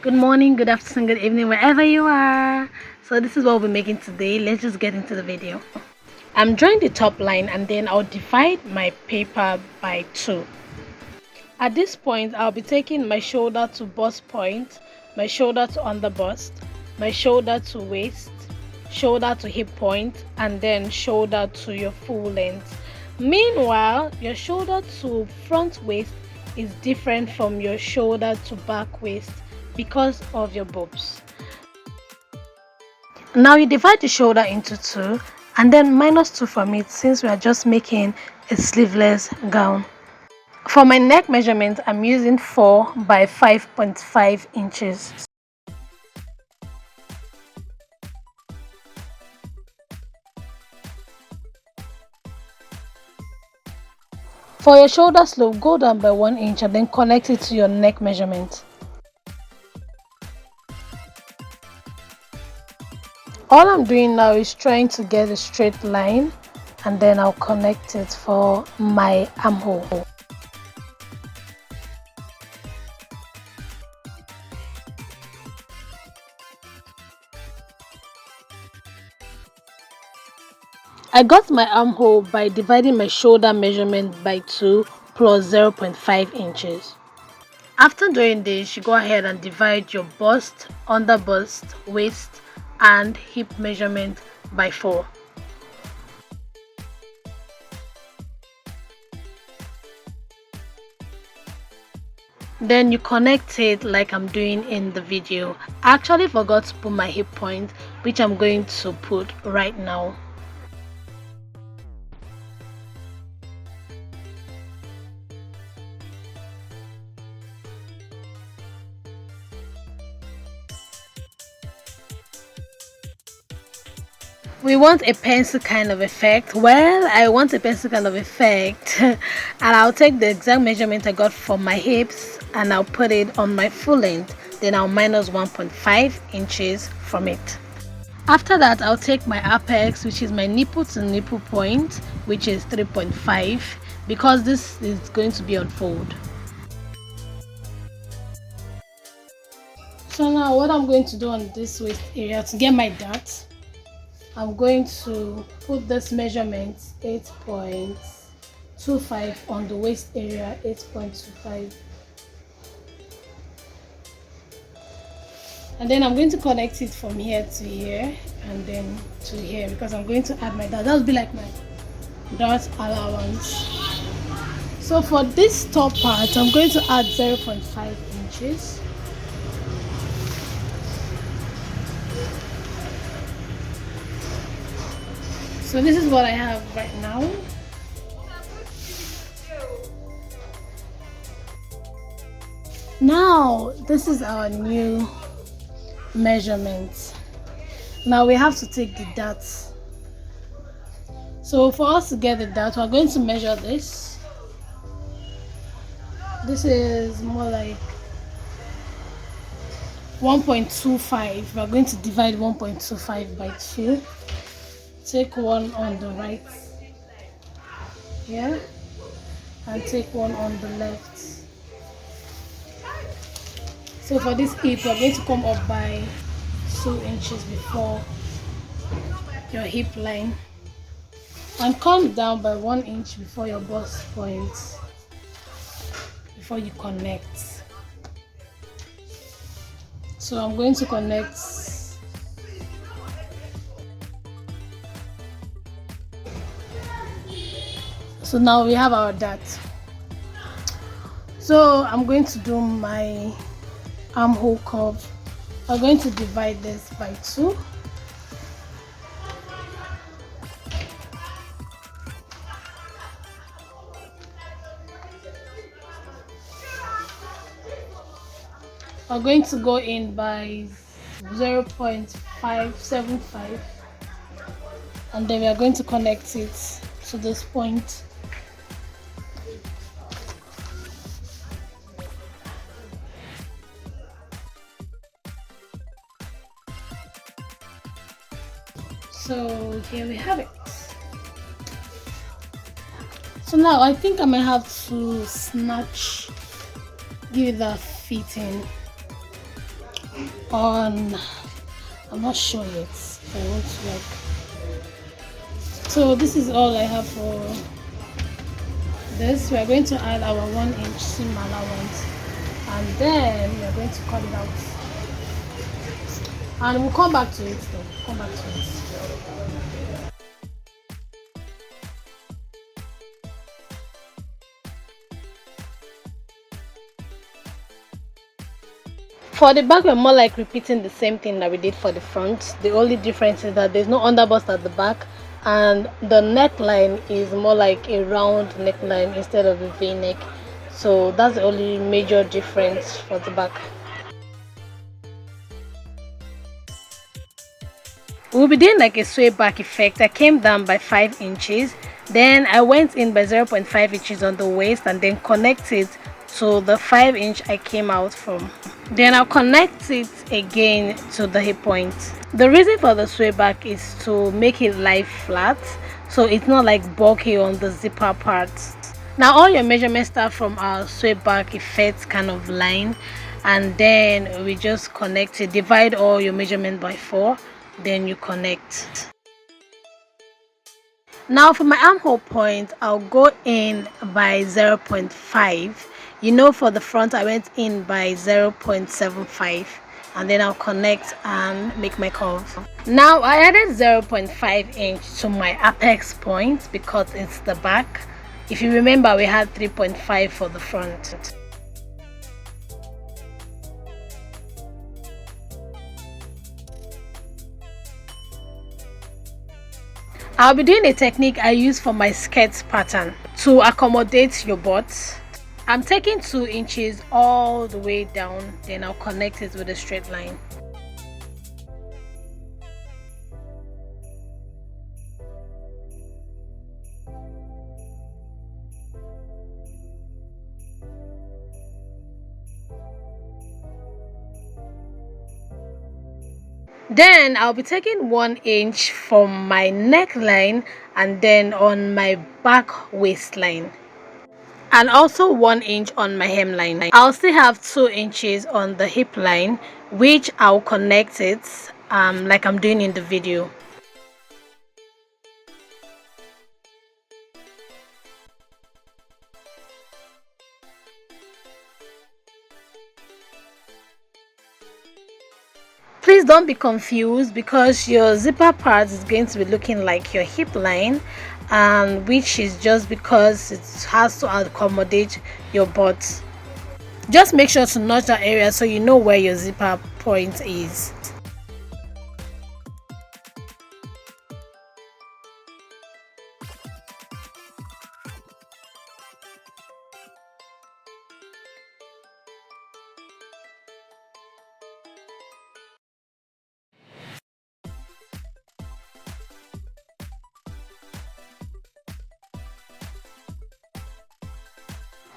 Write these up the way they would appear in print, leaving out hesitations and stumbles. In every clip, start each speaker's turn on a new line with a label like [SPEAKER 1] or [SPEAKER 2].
[SPEAKER 1] Good morning, good afternoon, good evening, wherever you are. So this is what we'll be making today. Let's just get into the video. I'm drawing the top line and then I'll divide my paper by 2. At this point, I'll be taking my shoulder to bust point, my shoulder to under bust, my shoulder to waist, shoulder to hip point, and then shoulder to your full length. Meanwhile, your shoulder to front waist is different from your shoulder to back waist because of your boobs. Now you divide the shoulder into 2 and then -2 from it since we are just making a sleeveless gown. For my neck measurement, I'm using 4 by 5.5 inches. For your shoulder slope, go down by 1 inch and then connect it to your neck measurement. All I'm doing now is trying to get a straight line and then I'll connect it for my armhole. I got my armhole by dividing my shoulder measurement by 2 plus 0.5 inches. After doing this, you go ahead and divide your bust, under bust, waist and hip measurement by 4. Then you connect it like I'm doing in the video. I actually forgot to put my hip point, which I'm going to put right now. We want a pencil kind of effect. Well, I want a pencil kind of effect and I'll take the exact measurement I got for my hips and I'll put it on my full length, then I'll minus 1.5 inches from it. After that, I'll take my apex, which is my nipple to nipple point, which is 3.5, because this is going to be on fold. So now what I'm going to do on this waist area to get my dot, I'm going to put this measurement 8.25 on the waist area, 8.25. And then I'm going to connect it from here to here and then to here because I'm going to add my dot. That would be like my dot allowance. So for this top part, I'm going to add 0.5 inches. So this is what I have right now. Now this is our new measurement. Now we have to take the dots. So for us to get the dot, we're going to measure this. This is more like 1.25. We're going to divide 1.25 by 2. Take one on the right here and take one on the left. So for this hip, you're going to come up by 2 inches before your hip line and come down by 1 inch before your bust point before you connect. So I'm going to connect. So now we have our dot. So I'm going to do my armhole curve. I'm going to divide this by 2. I'm going to go in by 0.575 and then we are going to connect it to this point. So here we have it. So now I think I might have to snatch, give it that fitting. on, I'm not sure yet. I want to like, so this is all I have for this. We are going to add our 1-inch seam allowance, and then we are going to cut it out, and we'll come back to it though. Come back to it. For the back, we're more like repeating the same thing that we did for the front. The only difference is that there's no underbust at the back, and the neckline is more like a round neckline instead of a V-neck. So that's the only major difference for the back. We'll be doing like a sway back effect. I came down by 5 inches, then I went in by 0.5 inches on the waist and then connected to the 5-inch I came out from. Then I'll connect it again to the hip point. The reason for the sway back is to make it lie flat, so it's not like bulky on the zipper part. Now all your measurements start from our sway back effect kind of line, and then we just connect it. Divide all your measurement by 4, then you connect. Now for my armhole point, I'll go in by 0.5. You know, for the front I went in by 0.75, and then I'll connect and make my curve. Now I added 0.5 inch to my apex point because it's the back. If you remember, we had 3.5 for the front. I'll be doing a technique I use for my skirt pattern to accommodate your butt. I'm taking 2 inches all the way down, then I'll connect it with a straight line. Then I'll be taking 1 inch from my neckline and then on my back waistline, and also 1 inch on my hemline. I'll still have 2 inches on the hip line, which I'll connect it like I'm doing in the video. Please don't be confused, because your zipper part is going to be looking like your hip line, which is just because it has to accommodate your butt. Just make sure to notch that area so you know where your zipper point is.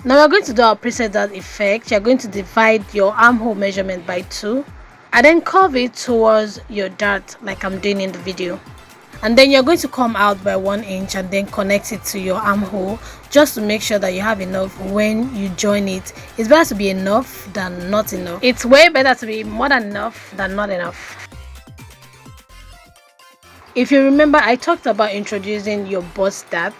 [SPEAKER 1] Now we're going to do our preset dot effect. You're going to divide your armhole measurement by 2 and then curve it towards your dart like I'm doing in the video, and then you're going to come out by 1 inch and then connect it to your armhole, just to make sure that you have enough when you join it. It's better to be enough than not enough. It's way better to be more than enough than not enough. If you remember, I talked about introducing your bust dart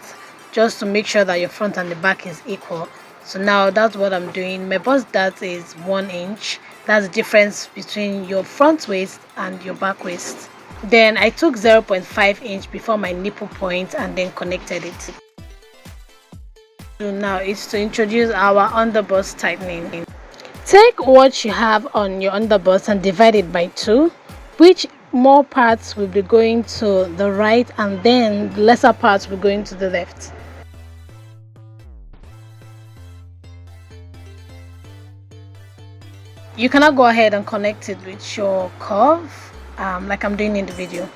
[SPEAKER 1] just to make sure that your front and the back is equal. So now that's what I'm doing. My bust dart is 1 inch. That's the difference between your front waist and your back waist. Then I took 0.5 inch before my nipple point and then connected it. So now it's to introduce our underbust tightening. Take what you have on your underbust and divide it by 2, which more parts will be going to the right and then lesser parts will be going to the left. You cannot go ahead and connect it with your curve like I'm doing in the video.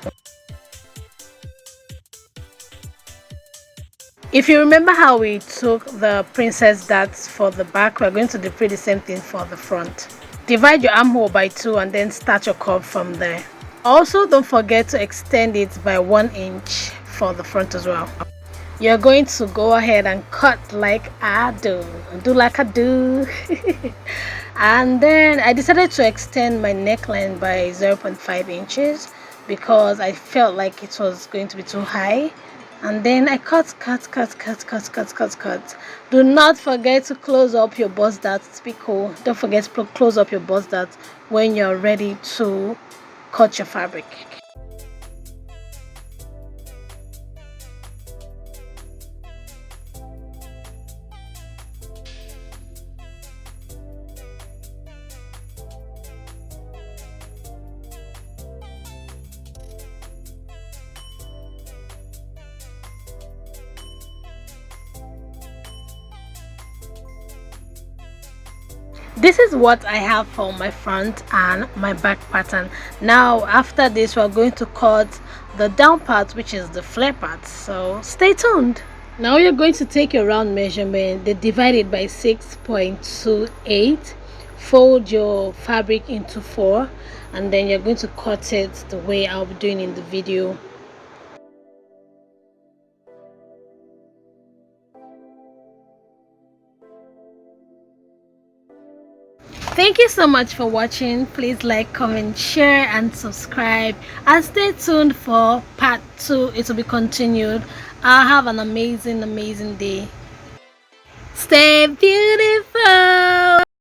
[SPEAKER 1] If you remember how we took the princess darts for the back, we're going to repeat the same thing for the front. Divide your armhole by 2 and then start your curve from there. Also, don't forget to extend it by 1 inch for the front as well. You're going to go ahead and cut like I do. Do like I do. And then I decided to extend my neckline by 0.5 inches because I felt like it was going to be too high. And then I cut. Do not forget to close up your bust dart. Be cool. Don't forget to close up your bust dart when you're ready to cut your fabric. This is what I have for my front and my back pattern. Now after this we're going to cut the down part, which is the flare part, so stay tuned. Now you're going to take your round measurement, then divide it by 6.28, fold your fabric into 4, and then you're going to cut it the way I'll be doing in the video. Thank you so much for watching. Please like, comment, share and subscribe, and stay tuned for part 2. It will be continued. I'll have an amazing day. Stay beautiful.